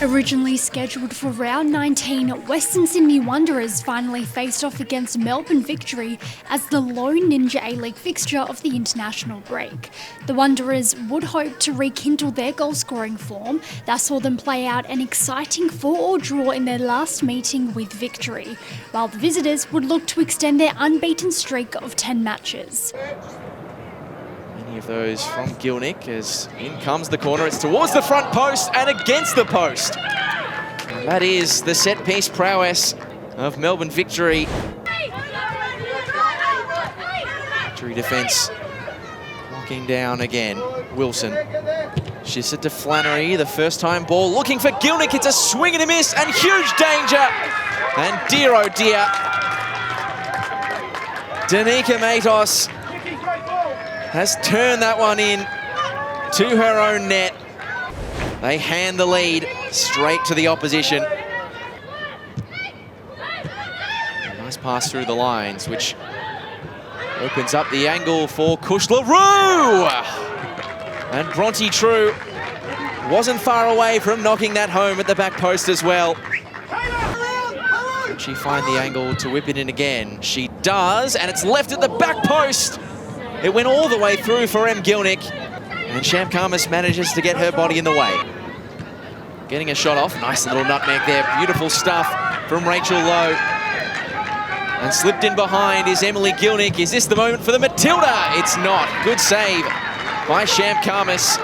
Originally scheduled for round 19, Western Sydney Wanderers finally faced off against Melbourne Victory as the lone Ninja A-League fixture of the international break. The Wanderers would hope to rekindle their goal-scoring form that saw them play out an exciting 4-4 draw in their last meeting with Victory, while the visitors would look to extend their unbeaten streak of 10 matches. Many of those from Gilnick as in comes the corner. It's towards the front post and against the post. And that is the set-piece prowess of Melbourne Victory. Victory defence locking down again. Wilson shifts it to Flannery, the first-time ball looking for Gilnick. It's a swing and a miss and huge danger. And dear oh dear, Danica Matos has turned that one in to her own net. They hand the lead straight to the opposition. A nice pass through the lines, which opens up the angle for Cush LaRue. And Bronte True wasn't far away from knocking that home at the back post as well. Can she find the angle to whip it in again? She does, and it's left at the back post. It went all the way through for M. Gilnick, and Sham Khamis manages to get her body in the way. Getting a shot off, nice little nutmeg there, beautiful stuff from Rachel Lowe. And slipped in behind is Emily Gilnick. Is this the moment for the Matilda? It's not. Good save by Sham Khamis.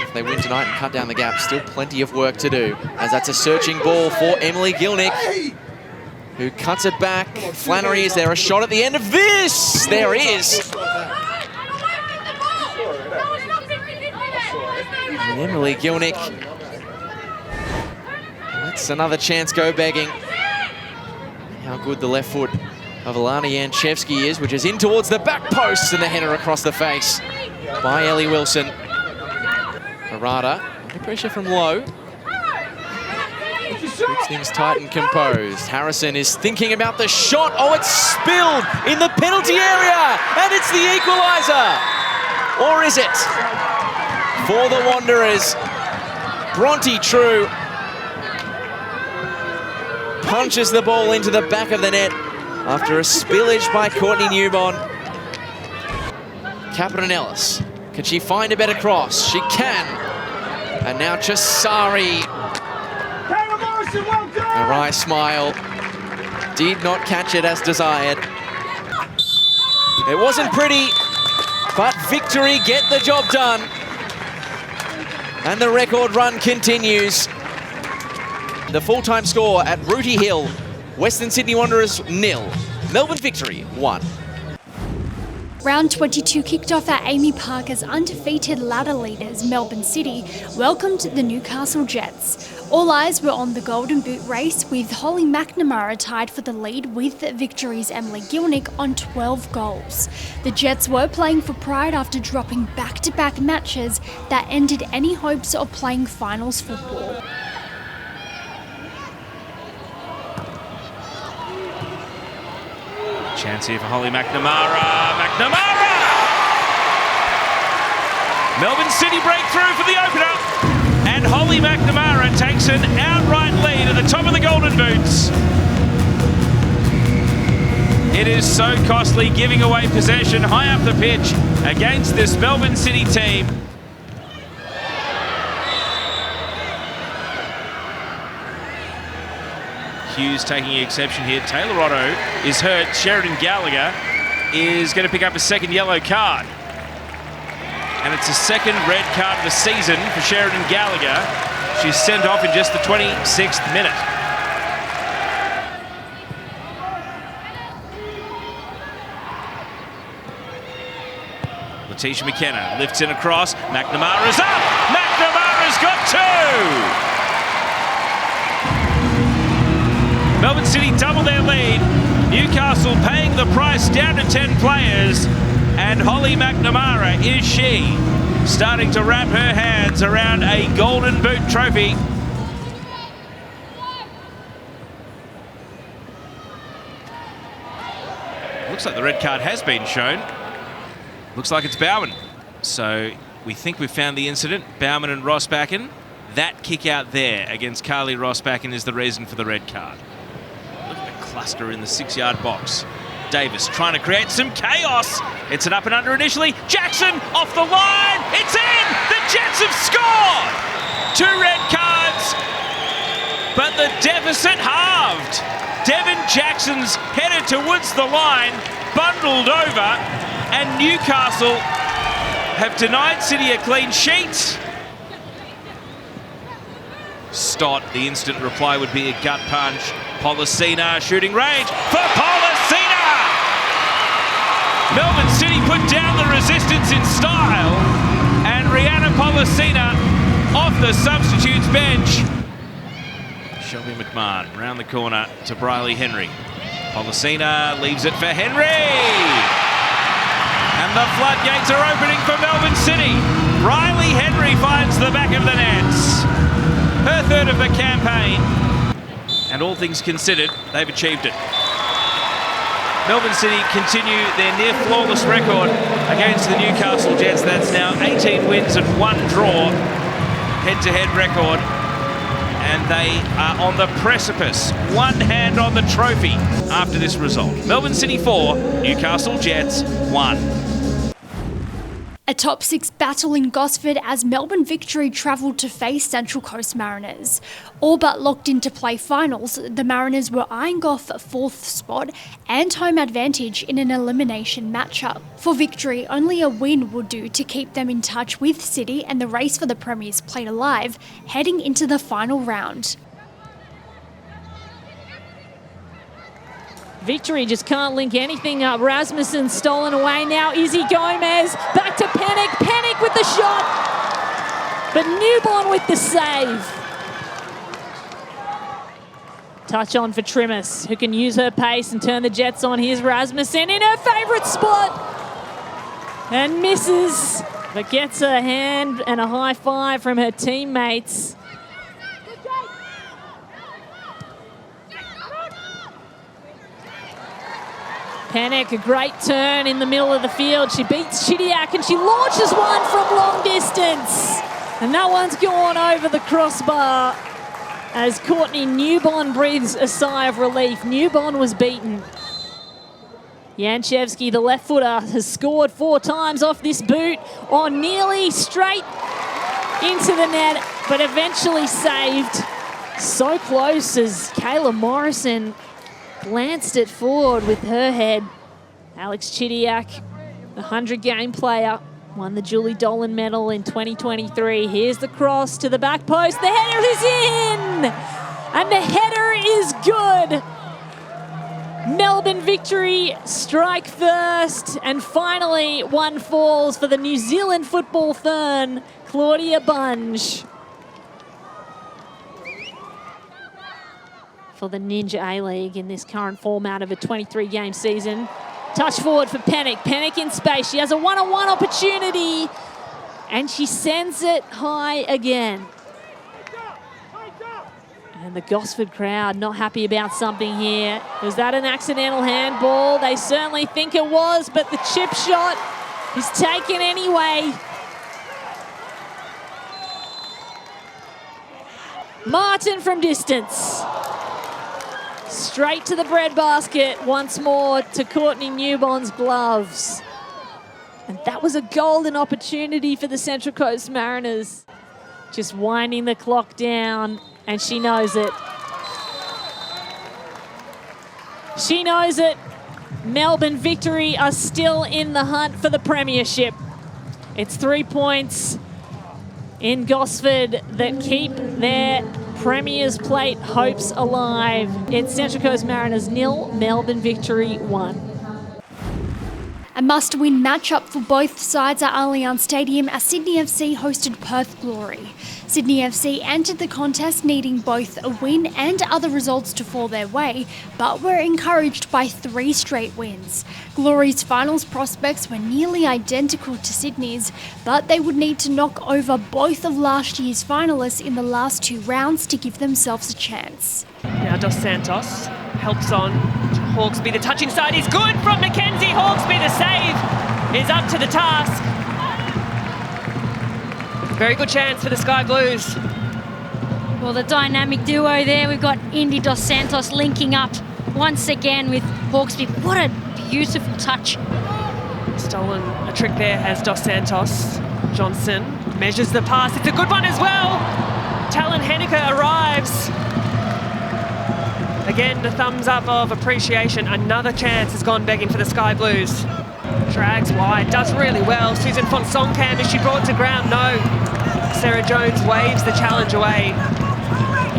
If they win tonight and cut down the gap, still plenty of work to do, as that's a searching ball for Emily Gilnick, who cuts it back. Flannery, is there a shot at the end of this? There is. And Emily Gilnick lets another chance go begging. How good the left foot of Alana Janchevsky is, which is in towards the back post, and the header across the face by Ellie Wilson. Harada, under pressure from Lowe. Keeps things tight and composed. Harrison is thinking about the shot. Oh, it's spilled in the penalty area, and it's the equaliser. Or is it? For the Wanderers, Bronte True punches the ball into the back of the net after a spillage by Courtney Newbon. Capitan Ellis, can she find a better cross? She can. And now Chisari. A wry smile, did not catch it as desired. It wasn't pretty, but Victory get the job done. And the record run continues. The full-time score at Rooty Hill, Western Sydney Wanderers 0, Melbourne Victory 1. Round 22 kicked off at Amy Park as undefeated ladder leaders Melbourne City welcomed the Newcastle Jets. All eyes were on the Golden Boot race, with Holly McNamara tied for the lead with Victory's Emily Gilnick on 12 goals. The Jets were playing for pride after dropping back-to-back matches that ended any hopes of playing finals football. Chance here for Holly McNamara. McNamara! Melbourne City breakthrough for the opener. And Holly McNamara takes an outright lead at the top of the Golden Boots. It is so costly giving away possession high up the pitch against this Melbourne City team. Hughes taking exception here. Taylor Otto is hurt. Sheridan Gallagher is going to pick up a second yellow card. And it's the second red card of the season for Sheridan Gallagher. She's sent off in just the 26th minute. Letitia McKenna lifts in across. McNamara's up! McNamara's got two! Melbourne City double their lead. Newcastle paying the price down to 10 players. And Holly McNamara, is she starting to wrap her hands around a Golden Boot trophy? Looks like the red card has been shown. Looks like it's Bauman. So we think we've found the incident. Bauman and Ross Backen that kick out there against Carly Rossbacken is the reason for the red card. Look at the cluster in the 6-yard box. Davis trying to create some chaos. It's an up and under initially. Jackson off the line. It's in! The Jets have scored! 2 red cards, but the deficit halved. Devin Jackson's headed towards the line, bundled over, and Newcastle have denied City a clean sheet. Stott, the instant reply would be a gut punch. Policina shooting range for Policina! Melbourne City put down the resistance in style, and Rihanna Policina off the substitutes bench. Shelby McMahon round the corner to Briley Henry. Policina leaves it for Henry! And the floodgates are opening for Melbourne City. Briley Henry finds the back of the nets. Her third of the campaign. And all things considered, they've achieved it. Melbourne City continue their near-flawless record against the Newcastle Jets. That's now 18 wins and 1 draw. Head-to-head record. And they are on the precipice. One hand on the trophy after this result. Melbourne City 4, Newcastle Jets 1. A top 6 battle in Gosford as Melbourne Victory travelled to face Central Coast Mariners. All but locked into play finals, the Mariners were eyeing off a 4th spot and home advantage in an elimination matchup. For Victory, only a win would do to keep them in touch with City, and the race for the Premiers played alive, heading into the final round. Victory just can't link anything up. Rasmussen stolen away now. Izzy Gomez back to Panic. Panic with the shot. But Newborn with the save. Touch on for Trimis, who can use her pace and turn the Jets on. Here's Rasmussen in her favourite spot. And misses, but gets a hand and a high five from her teammates. Panic, a great turn in the middle of the field. She beats Chidiac and she launches one from long distance. And that one's gone over the crossbar as Courtney Newbon breathes a sigh of relief. Newbon was beaten. Janchevsky, the left footer, has scored 4 times off this boot. Nearly straight into the net, but eventually saved. So close as Kayla Morrison glanced it forward with her head. Alex Chidiac, the 100-game player, won the Julie Dolan medal in 2023. Here's the cross to the back post. The header is in! And the header is good! Melbourne Victory strike first. And finally, one falls for the New Zealand football Fern, Claudia Bunge. For the Ninja A-League in this current format of a 23-game season. Touch forward for Panic. Panic in space. She has a one-on-one opportunity. And she sends it high again. And the Gosford crowd not happy about something here. Was that an accidental handball? They certainly think it was, but the chip shot is taken anyway. Martin from distance. Straight to the breadbasket once more to Courtney Newbon's gloves. And that was a golden opportunity for the Central Coast Mariners. Just winding the clock down, and she knows it. She knows it. Melbourne Victory are still in the hunt for the premiership. It's 3 points in Gosford that keep their Premier's Plate hopes alive. It's Central Coast Mariners 0, Melbourne Victory 1. A must-win matchup for both sides at Allianz Stadium as Sydney FC hosted Perth Glory. Sydney FC entered the contest needing both a win and other results to fall their way, but were encouraged by 3 straight wins. Glory's finals prospects were nearly identical to Sydney's, but they would need to knock over both of last year's finalists in the last 2 rounds to give themselves a chance. Now Dos Santos helps on Hawkesby. The touch inside is good from Mackenzie. Hawkesby, the save is up to the task. Very good chance for the Sky Blues. Well, the dynamic duo there, we've got Indy Dos Santos linking up once again with Hawkesby. What a beautiful touch. Stolen a trick there has Dos Santos. Johnson measures the pass. It's a good one as well. Talon Henniker arrives. Again, the thumbs up of appreciation. Another chance has gone begging for the Sky Blues. Drags wide, does really well. Susan Fonsonkamp, is she brought to ground? No. Sarah Jones waves the challenge away.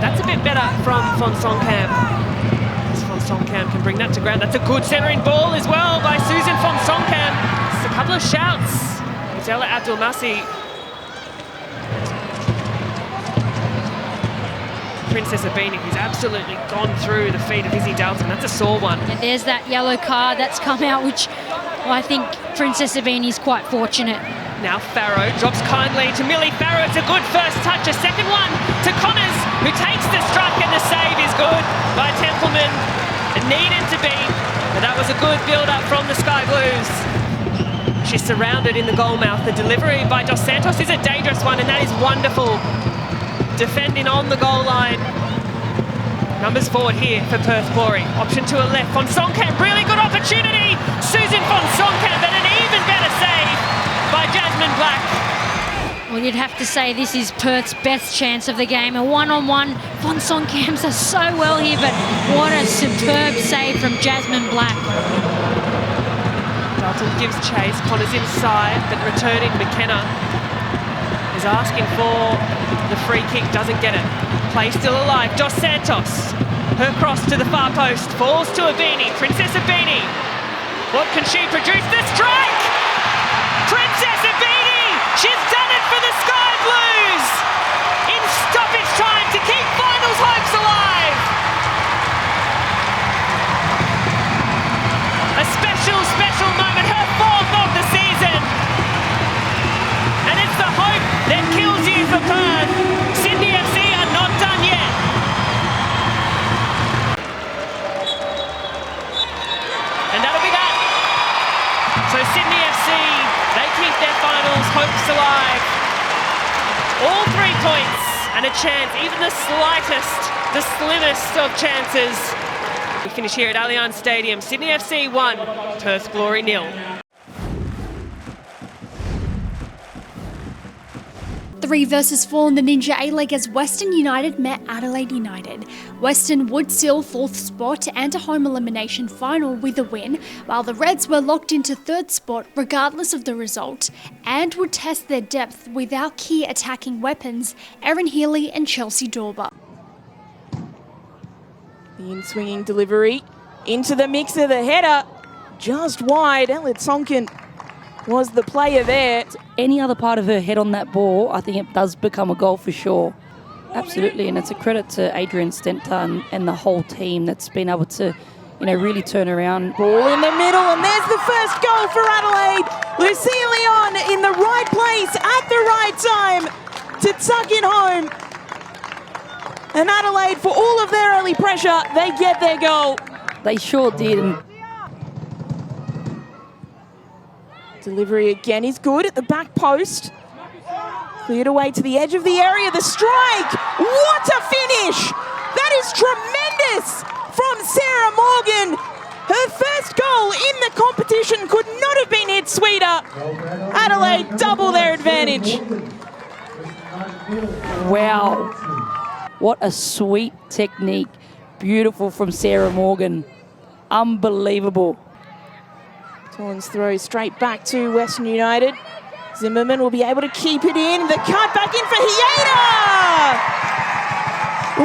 That's a bit better from Fonsonkamp. Fonsonkamp can bring that to ground. That's a good centering ball as well by Susan Fonsonkamp. Just a couple of shouts. It's Ella Abdulmasi. Princess Abini, who's absolutely gone through the feet of Izzy Dalton. That's a sore one. And there's that yellow card that's come out, which I think Princess Abini's quite fortunate. Now Farrow drops kindly to Millie Farrow. It's a good first touch. A second one to Connors, who takes the struck, and the save is good by Templeman. It needed to be, but that was a good build-up from the Sky Blues. She's surrounded in the goal mouth. The delivery by Dos Santos is a dangerous one, and that is wonderful. Defending on the goal line. Numbers forward here for Perth Glory. Option to a left. Fonsonkamp, really good opportunity. Susan Fonsonkamp, and an even better save by Jasmine Black. Well, you'd have to say this is Perth's best chance of the game. A one-on-one. Fonsonkamps are so well here, but what a superb save from Jasmine Black. Dalton gives chase. Connors inside, but returning McKenna is asking for the free kick, doesn't get it. Play still alive. Dos Santos. Her cross to the far post. Falls to Abini. Princess Abini. What can she produce? The strike! Princess Abini! She's done it for the Sky Blues! In stoppage time to keep finals hopes alive! A special, special moment. Her fourth of the season. And it's the hope that kills you for Perth. Sydney FC are not done yet. And that'll be that. So Sydney FC, they keep their finals hopes alive. All 3 points and a chance, even the slightest, the slimmest of chances. We finish here at Allianz Stadium. Sydney FC 1, Perth Glory 0. 3 versus 4 in the Ninja A-League as Western United met Adelaide United. Western would seal 4th spot and a home elimination final with a win, while the Reds were locked into 3rd spot regardless of the result, and would test their depth with our key attacking weapons, Erin Healy and Chelsea Dorber. The in-swinging delivery into the mixer, the header just wide. Elliot Sonkin was the player there. Any other part of her head on that ball, I think it does become a goal for sure. Absolutely, and it's a credit to Adrian Stenta and the whole team that's been able to, really turn around. Ball in the middle, and there's the first goal for Adelaide. Lucia Leon in the right place at the right time to tuck it home. And Adelaide, for all of their early pressure, they get their goal. They sure did. Delivery again is good at the back post. Cleared away to the edge of the area. The strike! What a finish! That is tremendous from Sarah Morgan. Her first goal in the competition could not have been hit sweeter. Adelaide double their advantage. Wow. What a sweet technique. Beautiful from Sarah Morgan. Unbelievable. Torrens throws straight back to Western United. Zimmerman will be able to keep it in. The cut back in for Hieda!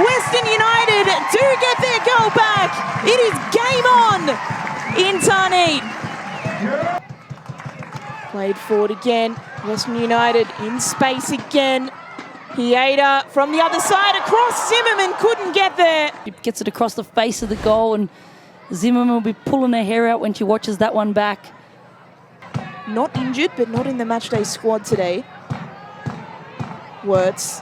Western United do get their goal back. It is game on in Tarneit. Played forward again. Western United in space again. Hieda from the other side across. Zimmerman couldn't get there. She gets it across the face of the goal, and Zimmerman will be pulling her hair out when she watches that one back. Not injured, but not in the matchday squad today. Wirtz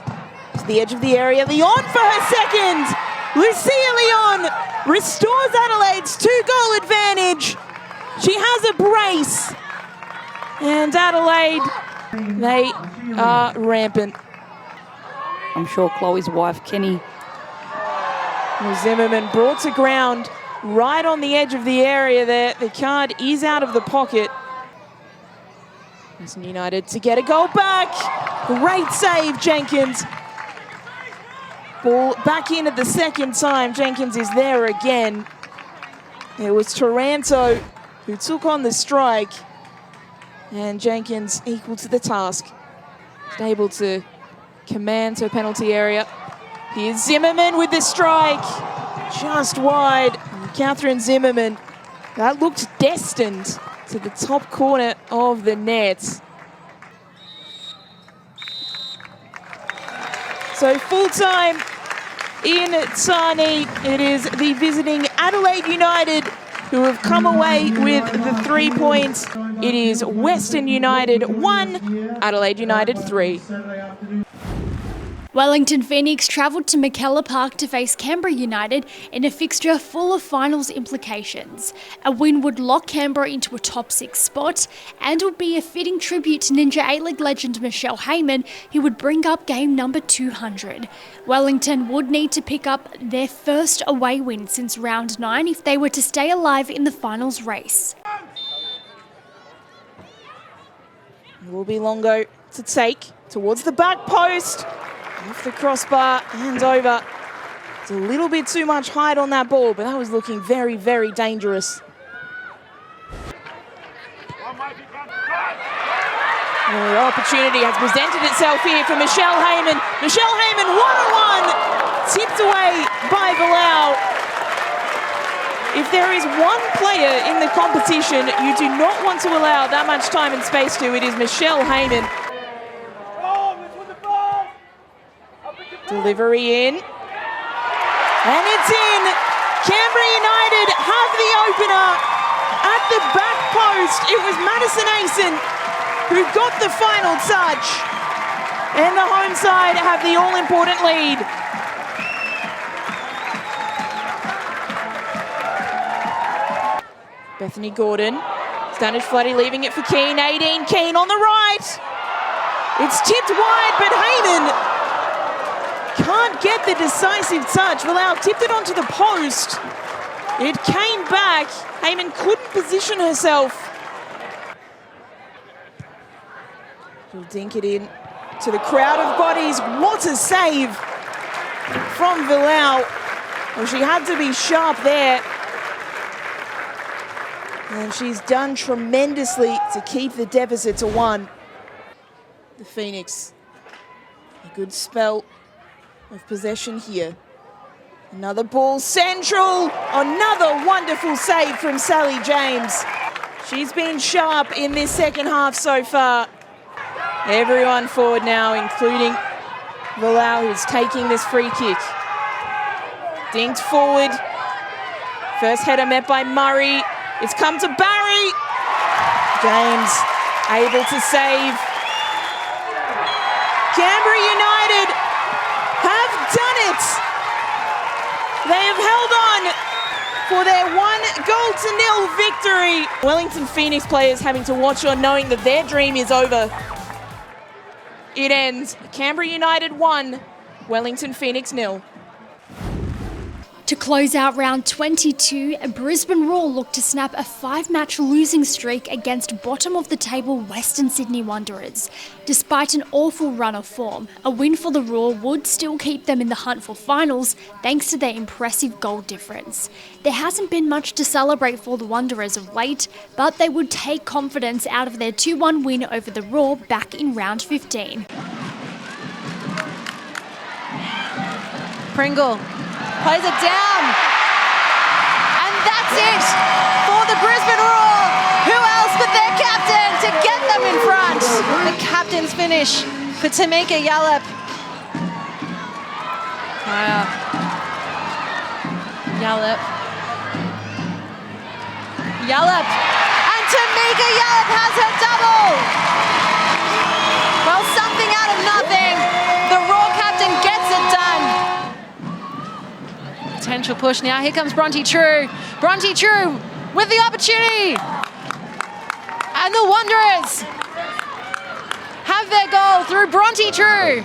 to the edge of the area. Leon for her second. Lucia Leon restores Adelaide's 2-goal advantage. She has a brace. And Adelaide, they are rampant. I'm sure Chloe's wife, Kenny. Well, Zimmerman brought to ground right on the edge of the area there. The card is out of the pocket. Western United to get a goal back. Great save, Jenkins. Ball back in at the second time. Jenkins is there again. It was Taranto who took on the strike. And Jenkins equal to the task. Able to command her penalty area. Here's Zimmerman with the strike. Just wide. Catherine Zimmerman. That looked destined to the top corner of the net. So full time in Sarnie. It is the visiting Adelaide United who have come away with the 3 points. It is Western United 1, Adelaide United 3. Wellington Phoenix travelled to McKellar Park to face Canberra United in a fixture full of finals implications. A win would lock Canberra into a top 6 spot and would be a fitting tribute to Ninja A-League legend Michelle Heyman, who would bring up game number 200. Wellington would need to pick up their first away win since round 9 if they were to stay alive in the finals race. It will be Longo to take towards the back post. Off the crossbar and over. It's a little bit too much height on that ball, but that was looking very, very dangerous. The opportunity has presented itself here for Michelle Heyman. Michelle Heyman, one-on-one, tipped away by Valau. If there is one player in the competition you do not want to allow that much time and space to, it is Michelle Heyman. Delivery in. And it's in. Canberra United have the opener at the back post. It was Madison Asen who got the final touch. And the home side have the all-important lead. Bethany Gordon. Standish Floody leaving it for Keane. 18. Keane on the right. It's tipped wide, but Heyman can't get the decisive touch. Valau tipped it onto the post. It came back. Heyman couldn't position herself. She'll dink it in to the crowd of bodies. What a save from Valau. Well, she had to be sharp there. And she's done tremendously to keep the deficit to 1. The Phoenix, a good spell of possession here. Another ball central. Another wonderful save from Sally James. She's been sharp in this second half so far. Everyone forward now, including Valau, who's taking this free kick. Dinked forward. First header met by Murray. It's come to Barry. James able to save. Canberra United have done it. They have held on for their 1-0 victory. Wellington Phoenix players having to watch on, knowing that their dream is over. It ends Canberra United 1, Wellington Phoenix 0. To close out round 22, Brisbane Roar looked to snap a 5-match losing streak against bottom-of-the-table Western Sydney Wanderers. Despite an awful run of form, a win for the Roar would still keep them in the hunt for finals thanks to their impressive goal difference. There hasn't been much to celebrate for the Wanderers of late, but they would take confidence out of their 2-1 win over the Roar back in round 15. Pringle plays it down. And that's it for the Brisbane Roar. Who else but their captain to get them in front? The captain's finish for Tamika Yallop. Yallop. And Tamika Yallop has her double. Well, something out of nothing. The Roar captain gets it done. Potential push now. Here comes Bronte True. Bronte True with the opportunity. And the Wanderers have have their goal through Bronte True.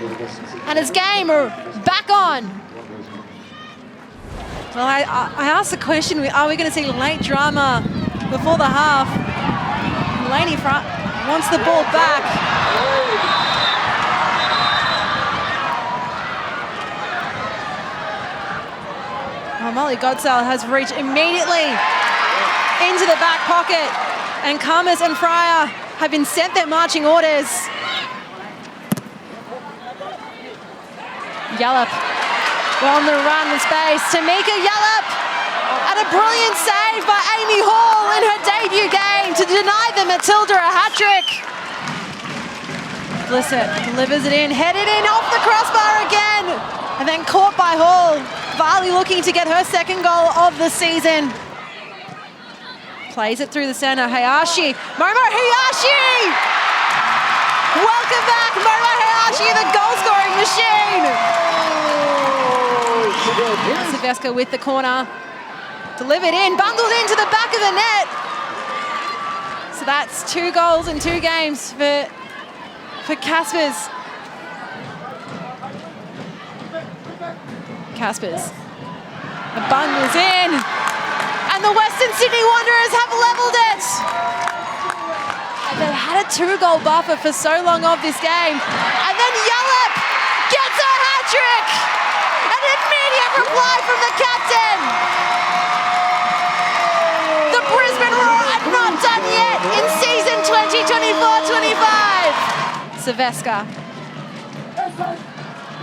And his game are back on. Well, I asked the question, are we going to see late drama before the half? Laney wants the ball back. Well, Molly Godsell has reached immediately into the back pocket, and Khamis and Fryer have been sent their marching orders. Yallop, well on the run in space. Tamika Yallop, and a brilliant save by Amy Hall in her debut game to deny the Matilda a hat-trick. Blissett delivers it in, headed in off the crossbar again, and then caught by Hall. Varley looking to get her second goal of the season. Plays it through the centre, Hayashi. Momo Hayashi! Welcome back, Momo Hayashi, the goal-scoring machine! Silvesca with the corner. Delivered in, bundled into the back of the net. So that's 2 goals in 2 games for Caspers. Caspers. The bundles in. And the Western Sydney Wanderers have levelled it. They've had a 2-goal buffer for so long of this game. And then Yallop gets a hat-trick. An immediate reply from the captain. The Brisbane Roar are not done yet in season 2024-25. Silvesca.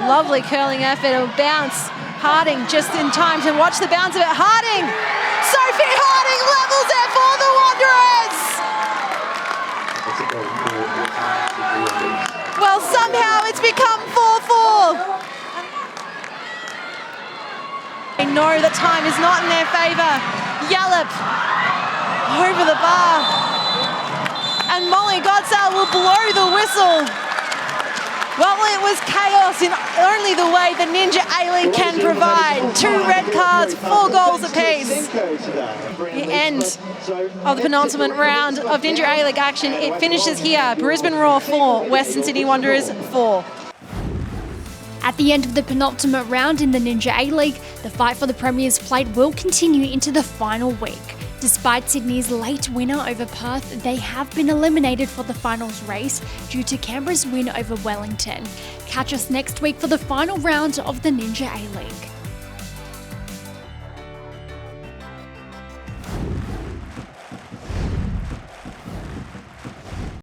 Lovely curling effort, it'll bounce. Harding just in time to watch the bounce of it. Harding! Sophie Harding levels it for the Wanderers! Well, somehow it's become 4-4. They know that time is not in their favour. Yallop over the bar. And Molly Godsell will blow the whistle. Well, it was chaos in only the way the Ninja A-League can provide. 2 red cards, 4 goals apiece. The end of the penultimate round of Ninja A-League action. It finishes here. Brisbane Roar 4, Western Sydney Wanderers 4. At the end of the penultimate round in the Ninja A-League, the fight for the Premier's Plate will continue into the final week. Despite Sydney's late winner over Perth, they have been eliminated for the finals race due to Canberra's win over Wellington. Catch us next week for the final round of the Ninja A-League.